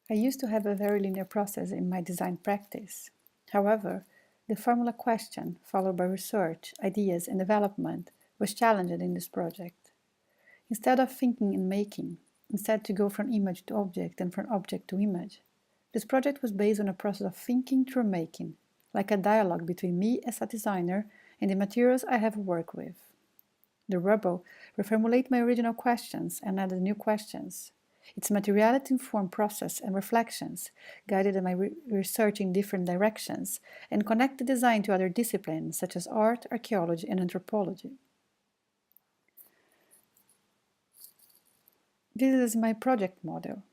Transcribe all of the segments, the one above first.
I used to have a very linear process in my design practice. However, the formula question, followed by research, ideas, and development, was challenged in this project. Instead of thinking and making, instead to go from image to object and from object to image, this project was based on a process of thinking through making, like a dialogue between me as a designer and the materials I have worked with. The rubble reformulated my original questions and added new questions. Its materiality-informed process and reflections guided my research in different directions and connected design to other disciplines such as art, archaeology, and anthropology. This is my project model.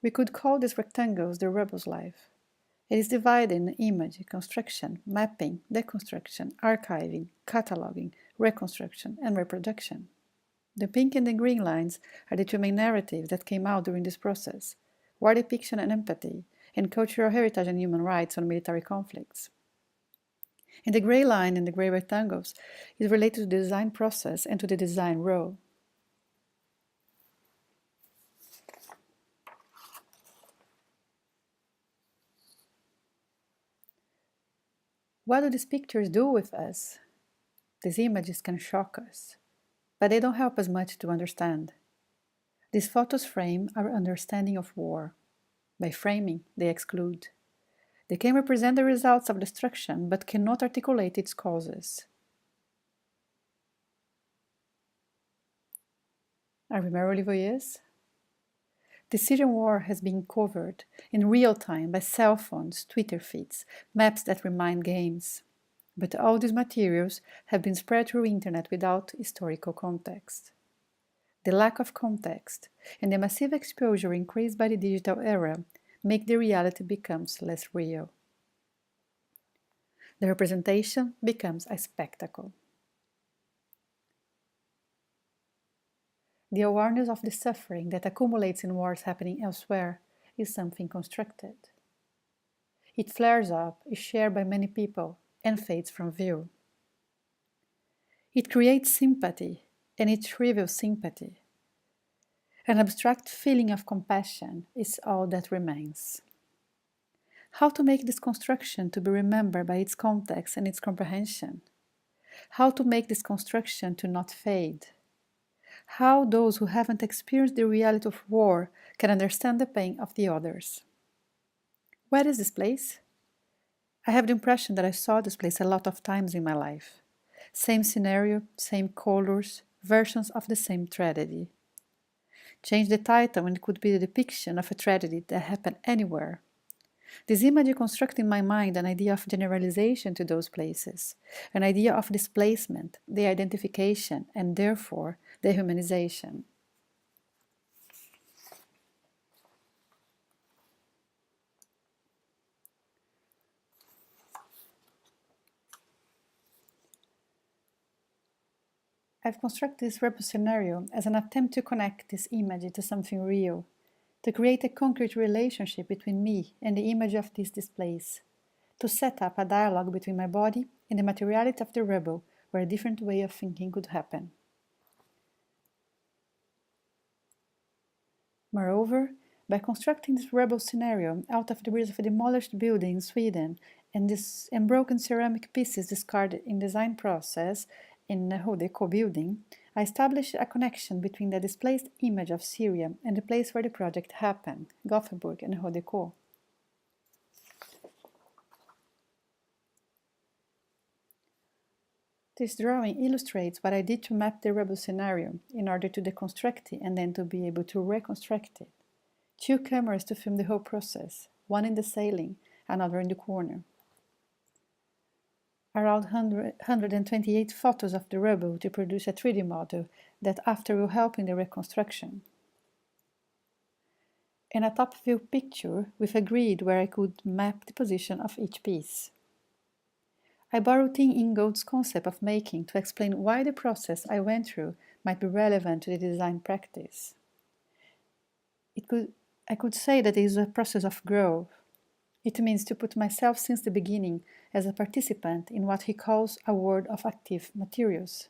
We could call these rectangles the rubble's life. It is divided in image, construction, mapping, deconstruction, archiving, cataloging, reconstruction, and reproduction. The pink and the green lines are the two main narratives that came out during this process: war depiction and empathy, and cultural heritage and human rights on military conflicts. And the gray line and the gray rectangles is related to the design process and to the design role. What do these pictures do with us? These images can shock us, but they don't help us much to understand. These photos frame our understanding of war. By framing, they exclude. They can represent the results of destruction, but cannot articulate its causes. Are we merely voyeurs? The Syrian war has been covered in real time by cell phones, Twitter feeds, maps that remind games. But all these materials have been spread through internet without historical context. The lack of context and the massive exposure increased by the digital era make the reality becomes less real. The representation becomes a spectacle. The awareness of the suffering that accumulates in wars happening elsewhere is something constructed. It flares up, is shared by many people, and fades from view. It creates sympathy, and it trivial sympathy. An abstract feeling of compassion is all that remains. How to make this construction to be remembered by its context and its comprehension? How to make this construction to not fade? How those who haven't experienced the reality of war can understand the pain of the others? Where is this place? I have the impression that I saw this place a lot of times in my life. Same scenario, same colors, versions of the same tragedy. Change the title and it could be the depiction of a tragedy that happened anywhere. This image constructs in my mind an idea of generalization to those places, an idea of displacement, the identification, and therefore dehumanization. I've constructed this rebel scenario as an attempt to connect this image to something real, to create a concrete relationship between me and the image of this displace, to set up a dialogue between my body and the materiality of the rebel where a different way of thinking could happen. Moreover, by constructing this rebel scenario out of the debris of a demolished building in Sweden and broken ceramic pieces discarded in design process in the Art Deco building, I established a connection between the displaced image of Syria and the place where the project happened, Gothenburg and Art Deco. This drawing illustrates what I did to map the rebel scenario in order to deconstruct it and then to be able to reconstruct it. 2 cameras to film the whole process, one in the ceiling, another in the corner. Around 128 photos of the rubble to produce a 3D model that after will help in the reconstruction. And a top view picture with a grid where I could map the position of each piece. I borrowed Tim Ingold's concept of making to explain why the process I went through might be relevant to the design practice. I could say that it is a process of growth. It means to put myself since the beginning as a participant in what he calls a world of active materials.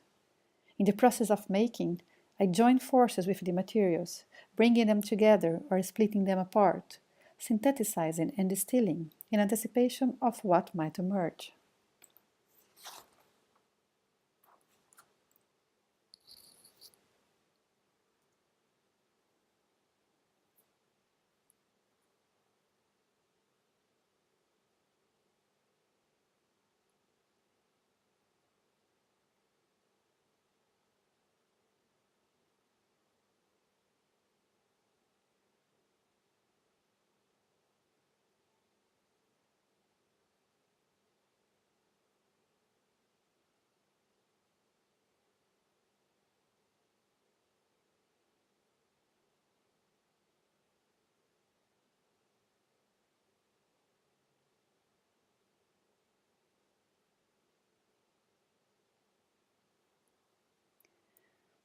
In the process of making, I join forces with the materials, bringing them together or splitting them apart, synthesizing and distilling in anticipation of what might emerge.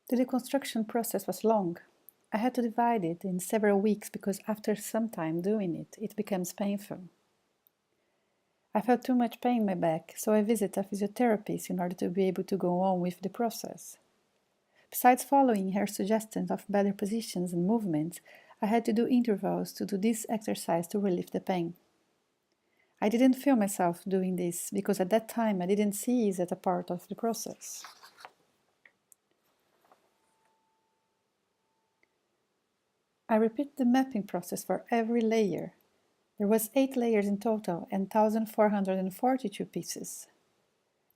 The deconstruction process was long. I had to divide it in several weeks because after some time doing it, it becomes painful. I felt too much pain in my back, so I visited a physiotherapist in order to be able to go on with the process. Besides following her suggestions of better positions and movements, I had to do intervals to do this exercise to relieve the pain. I didn't feel myself doing this because at that time I didn't see it as a part of the process. I repeat the mapping process for every layer. There was 8 layers in total and 1,442 pieces.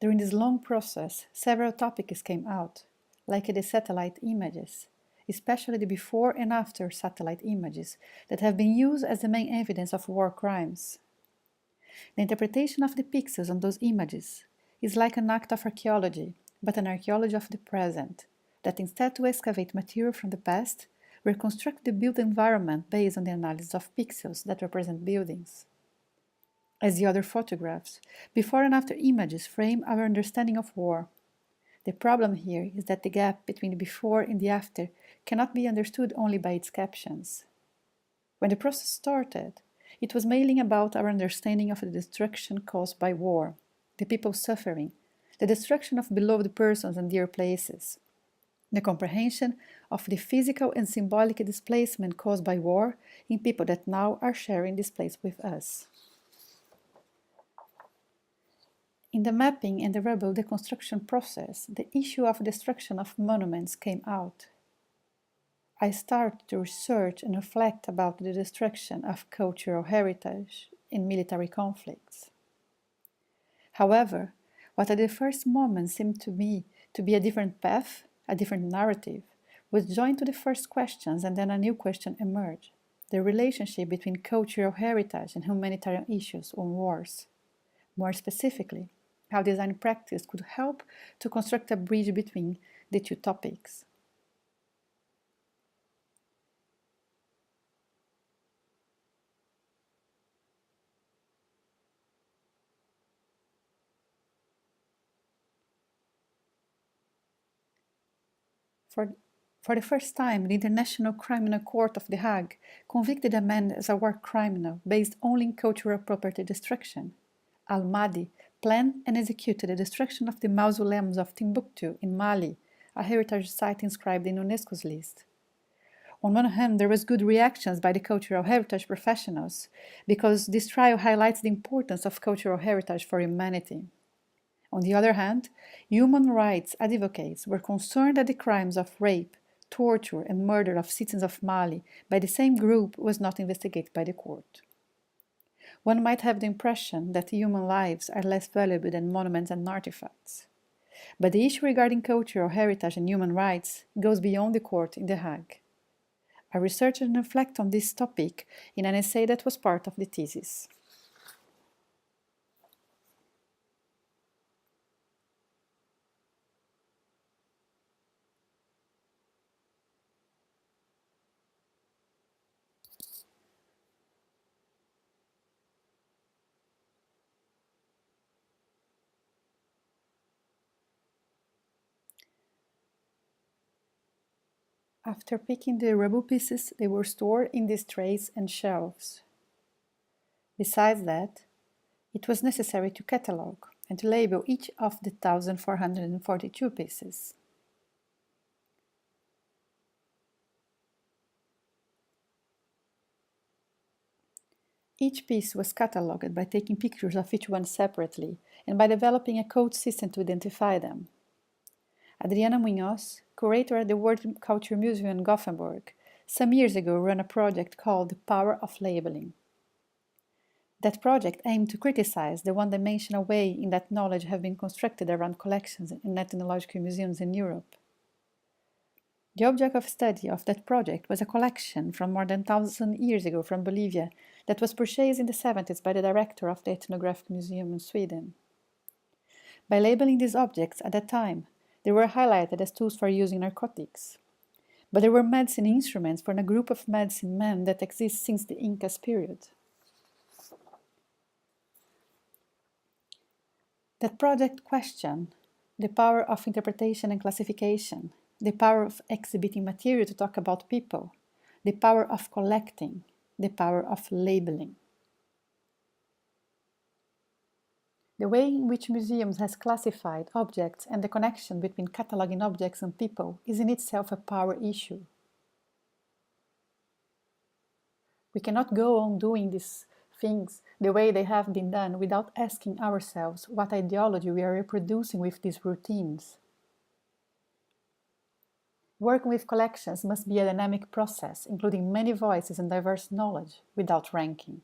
During this long process, several topics came out, like the satellite images, especially the before and after satellite images that have been used as the main evidence of war crimes. The interpretation of the pixels on those images is like an act of archaeology, but an archaeology of the present, that instead to excavate material from the past, reconstruct the built environment based on the analysis of pixels that represent buildings. As the other photographs, before and after images frame our understanding of war. The problem here is that the gap between the before and the after cannot be understood only by its captions. When the process started, it was mainly about our understanding of the destruction caused by war, the people suffering, the destruction of beloved persons and dear places, the comprehension of the physical and symbolic displacement caused by war in people that now are sharing this place with us. In the mapping and the rubble deconstruction process, the issue of destruction of monuments came out. I started to research and reflect about the destruction of cultural heritage in military conflicts. However, what at the first moment seemed to me to be a different path, a different narrative, was joined to the first questions, and then a new question emerged: the relationship between cultural heritage and humanitarian issues on wars. More specifically, how design practice could help to construct a bridge between the two topics. For the first time, the International Criminal Court of The Hague convicted a man as a war criminal based only on cultural property destruction. Al-Mahdi planned and executed the destruction of the mausoleums of Timbuktu in Mali, a heritage site inscribed in UNESCO's list. On one hand, there was good reactions by the cultural heritage professionals, because this trial highlights the importance of cultural heritage for humanity. On the other hand, human rights advocates were concerned that the crimes of rape, torture, and murder of citizens of Mali by the same group was not investigated by the court. One might have the impression that human lives are less valuable than monuments and artifacts. But the issue regarding cultural heritage and human rights goes beyond the court in The Hague. I researched and reflect on this topic in an essay that was part of the thesis. After picking the rubble pieces, they were stored in these trays and shelves. Besides that, it was necessary to catalogue and to label each of the 1,442 pieces. Each piece was catalogued by taking pictures of each one separately and by developing a code system to identify them. Adriana Munoz, curator at the World Culture Museum in Gothenburg, some years ago ran a project called The Power of Labeling. That project aimed to criticize the one-dimensional way in that knowledge have been constructed around collections in ethnological museums in Europe. The object of study of that project was a collection from more than 1,000 years ago from Bolivia that was purchased in the 70s by the director of the Ethnographic Museum in Sweden. By labeling these objects at that time, they were highlighted as tools for using narcotics. But they were medicine instruments for a group of medicine men that exists since the Incas period. That project questioned the power of interpretation and classification, the power of exhibiting material to talk about people, the power of collecting, the power of labeling. The way in which museums has classified objects and the connection between cataloging objects and people is in itself a power issue. We cannot go on doing these things the way they have been done without asking ourselves what ideology we are reproducing with these routines. Working with collections must be a dynamic process, including many voices and diverse knowledge, without ranking.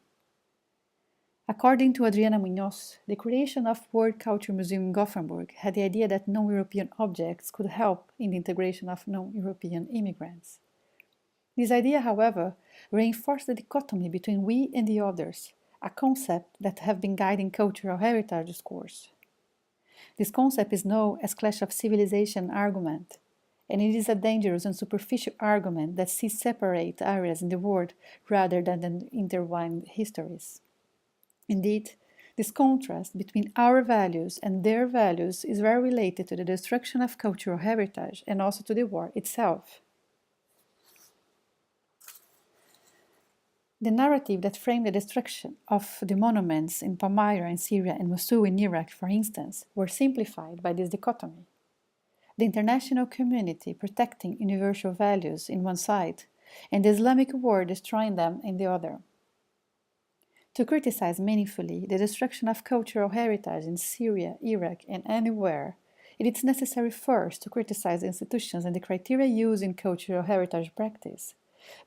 According to Adriana Munoz, the creation of World Culture Museum in Gothenburg had the idea that non-European objects could help in the integration of non-European immigrants. This idea, however, reinforced the dichotomy between we and the others, a concept that has been guiding cultural heritage discourse. This concept is known as clash of civilization argument, and it is a dangerous and superficial argument that sees separate areas in the world rather than intertwined histories. Indeed, this contrast between our values and their values is very related to the destruction of cultural heritage and also to the war itself. The narrative that framed the destruction of the monuments in Palmyra in Syria and Mosul in Iraq, for instance, were simplified by this dichotomy. The international community protecting universal values in one side, and the Islamic world destroying them in the other. To criticize meaningfully the destruction of cultural heritage in Syria, Iraq, and anywhere, it is necessary first to criticize the institutions and the criteria used in cultural heritage practice,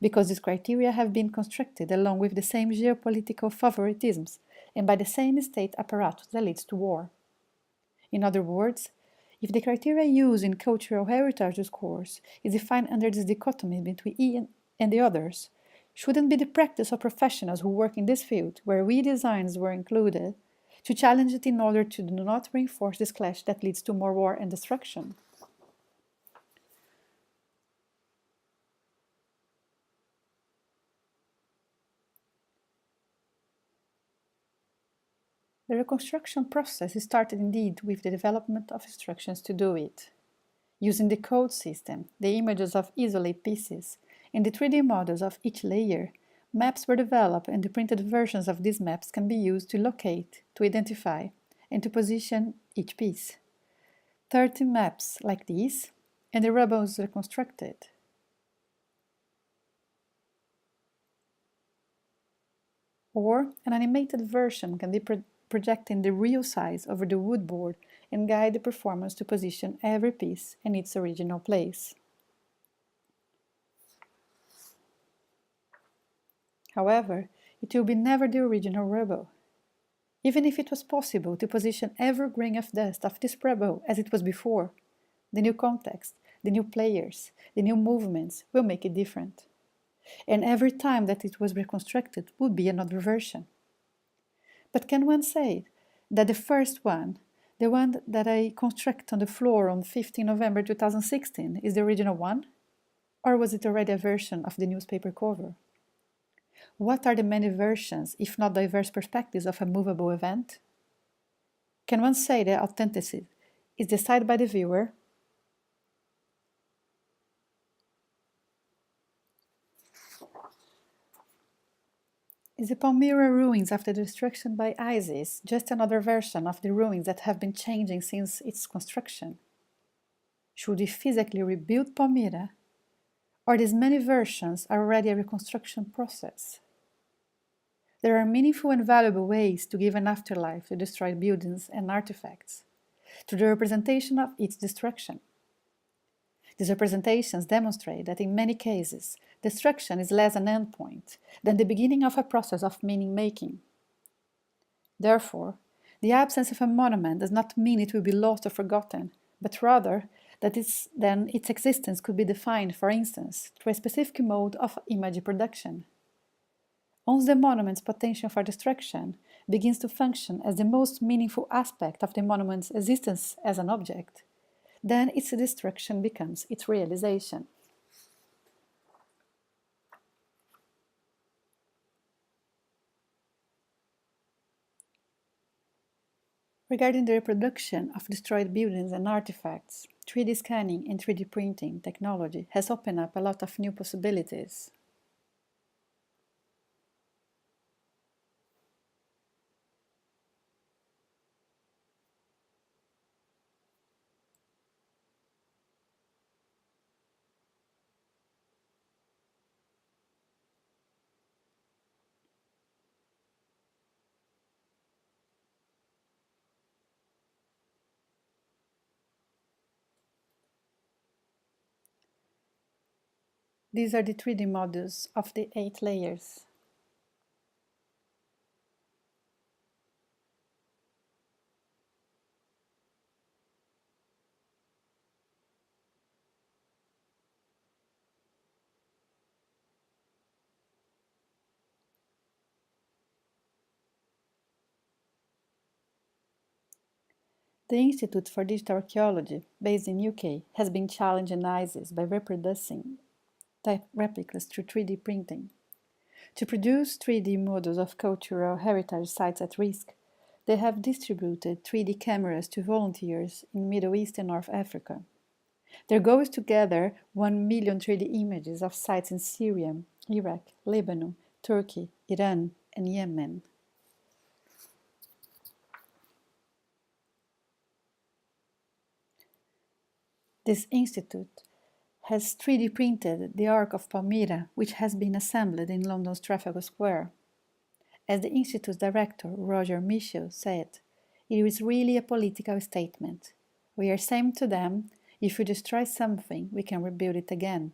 because these criteria have been constructed along with the same geopolitical favoritisms and by the same state apparatus that leads to war. In other words, if the criteria used in cultural heritage discourse is defined under this dichotomy between we and the others, shouldn't be the practice of professionals who work in this field, where we designs were included, to challenge it in order to do not reinforce this clash that leads to more war and destruction? The reconstruction process started indeed with the development of instructions to do it. Using the code system, the images of isolated pieces, and the 3D models of each layer, maps were developed and the printed versions of these maps can be used to locate, to identify, and to position each piece. 30 maps like these, and the rubble is reconstructed. Or an animated version can be projecting the real size over the wood board and guide the performers to position every piece in its original place. However, it will be never the original rubble. Even if it was possible to position every grain of dust of this rubble as it was before, the new context, the new players, the new movements will make it different. And every time that it was reconstructed would be another version. But can one say that the first one, the one that I construct on the floor on 15 November 2016, is the original one? Or was it already a version of the newspaper cover? What are the many versions, if not diverse perspectives, of a movable event? Can one say that authenticity is decided by the viewer? Is the Palmyra ruins after the destruction by ISIS just another version of the ruins that have been changing since its construction? Should we physically rebuild Palmyra, or these many versions are already a reconstruction process? There are meaningful and valuable ways to give an afterlife to destroyed buildings and artifacts, through the representation of its destruction. These representations demonstrate that in many cases, destruction is less an endpoint than the beginning of a process of meaning-making. Therefore, the absence of a monument does not mean it will be lost or forgotten, but rather that its existence could be defined, for instance, through a specific mode of image production. Once the monument's potential for destruction begins to function as the most meaningful aspect of the monument's existence as an object, then its destruction becomes its realization. Regarding the reproduction of destroyed buildings and artifacts, 3D scanning and 3D printing technology has opened up a lot of new possibilities. These are the 3D models of the 8 layers. The Institute for Digital Archaeology, based in UK, has been challenging ISIS by reproducing type replicas through 3D printing. To produce 3D models of cultural heritage sites at risk, they have distributed 3D cameras to volunteers in Middle East and North Africa. Their goal is to gather 1 million 3D images of sites in Syria, Iraq, Lebanon, Turkey, Iran, and Yemen. This institute has 3D printed the Ark of Palmyra, which has been assembled in London's Trafalgar Square. As the Institute's director, Roger Michel, said, it is really a political statement. We are saying to them, if you destroy something, we can rebuild it again.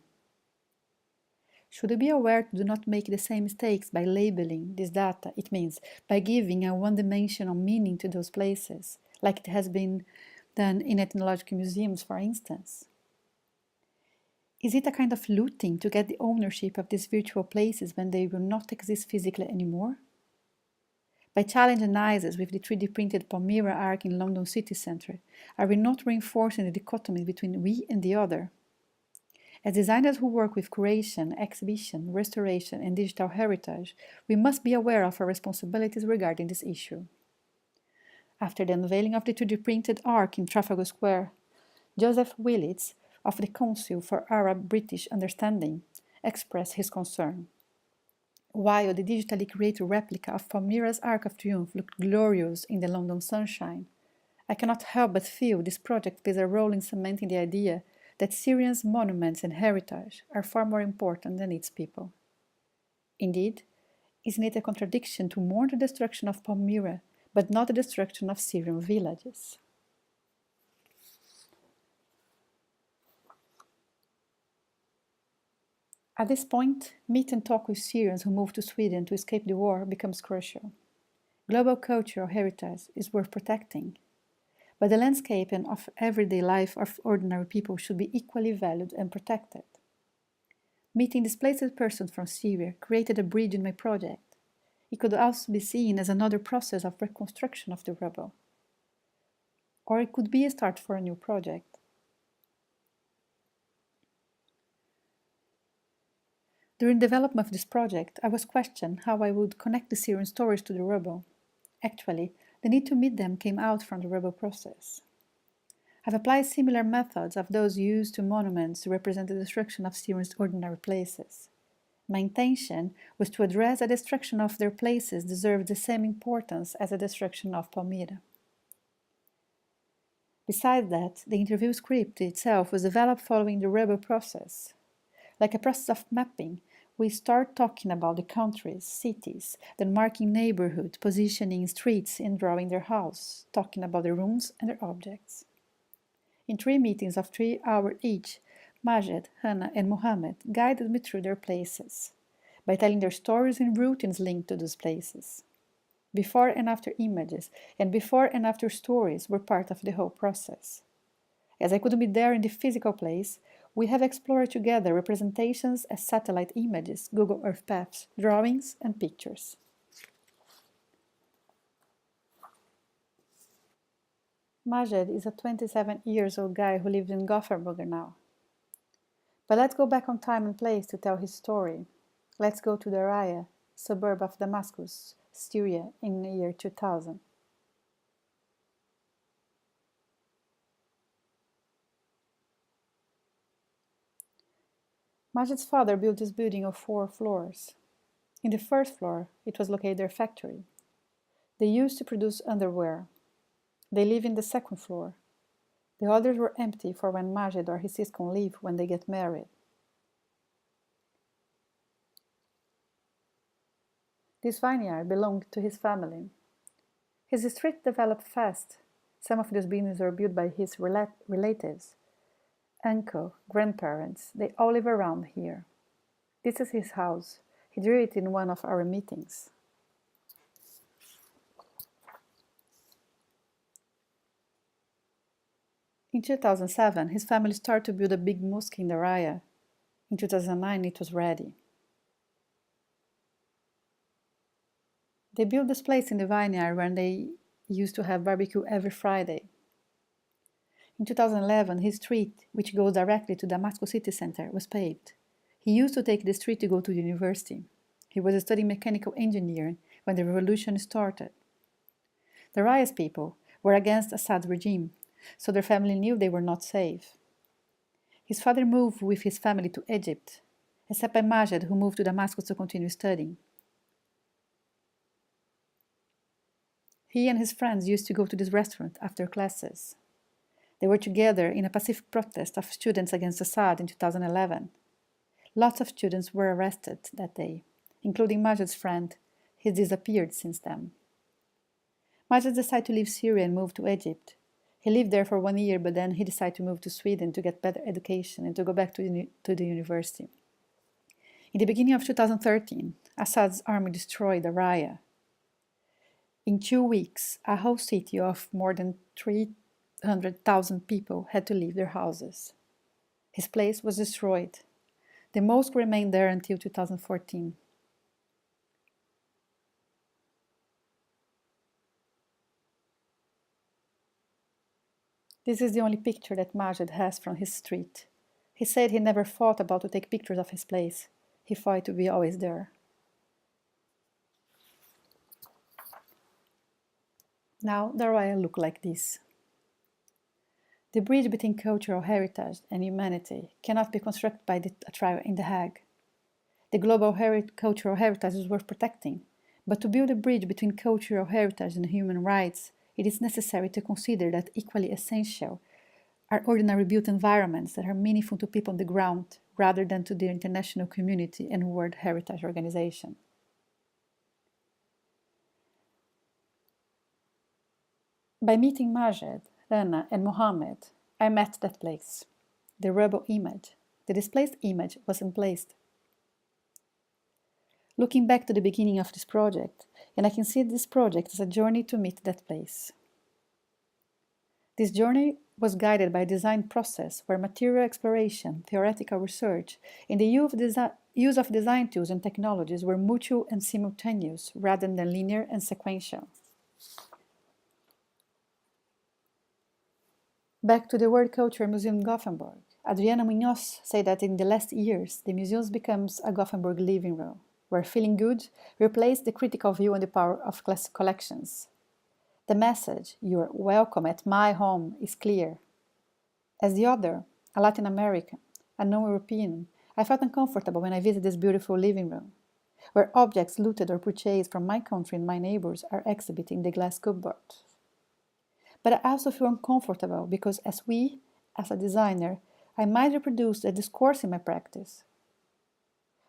Should we be aware to do not make the same mistakes by labeling this data? It means by giving a one-dimensional meaning to those places, like it has been done in ethnological museums, for instance. Is it a kind of looting to get the ownership of these virtual places when they will not exist physically anymore? By challenging ISIS with the 3D printed Palmyra Ark in London city centre, are we not reinforcing the dichotomy between we and the other? As designers who work with curation, exhibition, restoration, and digital heritage, we must be aware of our responsibilities regarding this issue. After the unveiling of the 3D printed Ark in Trafalgar Square, Joseph Willits, of the Council for Arab-British Understanding, expressed his concern. While the digitally created replica of Palmyra's Arc of Triumph looked glorious in the London sunshine, I cannot help but feel this project plays a role in cementing the idea that Syria's monuments and heritage are far more important than its people. Indeed, isn't it a contradiction to mourn the destruction of Palmyra, but not the destruction of Syrian villages? At this point, meet and talk with Syrians who moved to Sweden to escape the war becomes crucial. Global cultural heritage is worth protecting, but the landscape and of everyday life of ordinary people should be equally valued and protected. Meeting displaced persons from Syria created a bridge in my project. It could also be seen as another process of reconstruction of the rubble. Or it could be a start for a new project. During development of this project, I was questioned how I would connect the Syrian stories to the rubble. Actually, the need to meet them came out from the rubble process. I've applied similar methods of those used to monuments to represent the destruction of Syrian's ordinary places. My intention was to address the destruction of their places deserved the same importance as the destruction of Palmyra. Besides that, the interview script itself was developed following the rubble process. Like a process of mapping, we start talking about the countries, cities, then marking neighborhoods, positioning streets and drawing their house, talking about the rooms and their objects. In 3 meetings of 3 hours each, Majed, Hannah, and Mohammed guided me through their places, by telling their stories and routines linked to those places. Before and after images, and before and after stories were part of the whole process. As I couldn't be there in the physical place, we have explored together representations as satellite images, Google Earth maps, drawings, and pictures. Majed is a 27-year-old guy who lives in Gothenburg now. But let's go back on time and place to tell his story. Let's go to Daraya, suburb of Damascus, Syria, in the year 2000. Majid's father built this building of 4 floors. In the first floor, it was located their factory. They used to produce underwear. They live in the second floor. The others were empty for when Majid or his sister leave when they get married. This vineyard belonged to his family. His street developed fast. Some of these buildings were built by his relatives. Uncle, grandparents, they all live around here. This is his house. He drew it in one of our meetings. In 2007, his family started to build a big mosque in Daraya. In 2009, it was ready. They built this place in the vineyard where they used to have barbecue every Friday. In 2011, his street, which goes directly to Damascus city center, was paved. He used to take the street to go to the university. He was studying mechanical engineering when the revolution started. The Raya's people were against Assad's regime, so their family knew they were not safe. His father moved with his family to Egypt, except by Majed, who moved to Damascus to continue studying. He and his friends used to go to this restaurant after classes. They were together in a pacific protest of students against Assad in 2011. Lots of students were arrested that day, including Majid's friend. He disappeared since then. Majid decided to leave Syria and move to Egypt. He lived there for 1 year, but then he decided to move to Sweden to get better education and to go back to the university. In the beginning of 2013, Assad's army destroyed Daraya. In 2 weeks, a whole city of more than 300,000 people had to leave their houses. His place was destroyed. The mosque remained there until 2014. This is the only picture that Majid has from his street. He said he never thought about to take pictures of his place. He thought to be always there. Now Daraya look like this. The bridge between cultural heritage and humanity cannot be constructed by a trial in The Hague. The global cultural heritage is worth protecting, but to build a bridge between cultural heritage and human rights, it is necessary to consider that equally essential are ordinary built environments that are meaningful to people on the ground rather than to the international community and World Heritage Organization. By meeting Majed, Rana, and Mohammed, I met that place. The rebel image, the displaced image, was emplaced. Looking back to the beginning of this project, and I can see this project as a journey to meet that place. This journey was guided by a design process where material exploration, theoretical research, and the use of design tools and technologies were mutual and simultaneous rather than linear and sequential. Back to the World Culture Museum in Gothenburg, Adriana Munoz said that in the last years, the museum becomes a Gothenburg living room, where feeling good replaced the critical view on the power of classic collections. The message, "You're welcome at my home," is clear. As the other, a Latin American, a non-European, I felt uncomfortable when I visited this beautiful living room, where objects looted or purchased from my country and my neighbors are exhibited in the glass cupboard. But I also feel uncomfortable because as a designer, I might reproduce the discourse in my practice.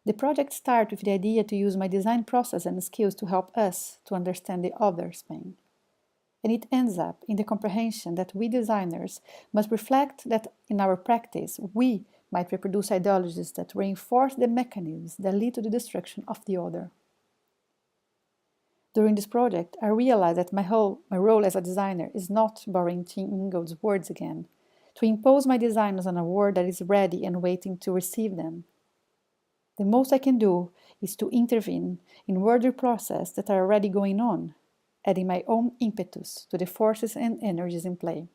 The project started with the idea to use my design process and skills to help us to understand the other's pain. And it ends up in the comprehension that we designers must reflect that in our practice we might reproduce ideologies that reinforce the mechanisms that lead to the destruction of the other. During this project, I realized that my role as a designer is not borrowing Tim Ingold's words again, to impose my designs on a world that is ready and waiting to receive them. The most I can do is to intervene in worldly processes that are already going on, adding my own impetus to the forces and energies in play.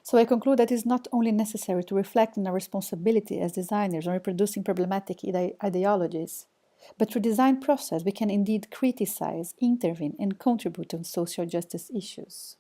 So I conclude that it is not only necessary to reflect on our responsibility as designers on reproducing problematic ideologies, but through design process we can indeed criticize, intervene, and contribute on social justice issues.